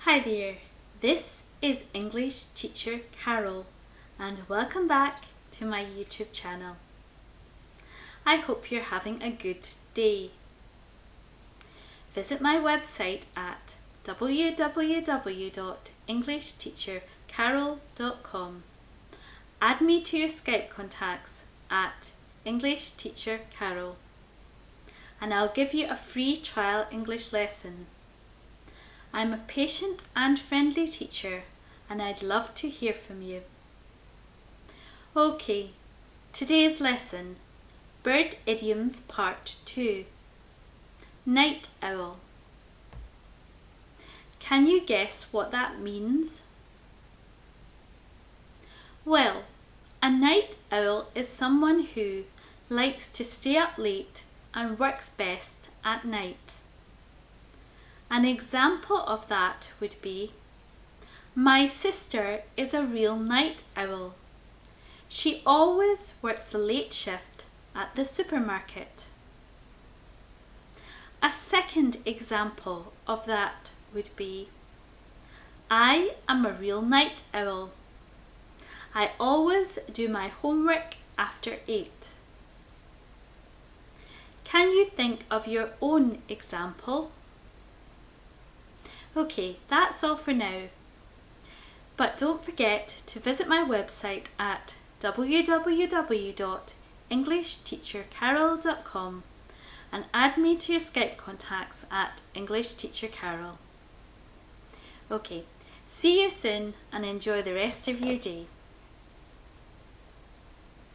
Hi there, this is English teacher Carol and welcome back to my YouTube channel. I hope you're having a good day. Visit my website at www.englishteachercarol.com. Add me to your Skype contacts at English Teacher Carol and I'll give you a free trial English lesson. I'm a patient and friendly teacher and I'd love to hear from you. Okay, today's lesson, Bird Idioms Part 2. Night Owl. Can you guess what that means? Well, a night owl is someone who likes to stay up late and works best at night. An example of that would be, my sister is a real night owl. She always works the late shift at the supermarket. A second example of that would be, I am a real night owl. I always do my homework after 8. Can you think of your own example? Okay, that's all for now. But don't forget to visit my website at www.englishteachercarol.com and add me to your Skype contacts at English Teacher Carol. Okay, see you soon and enjoy the rest of your day.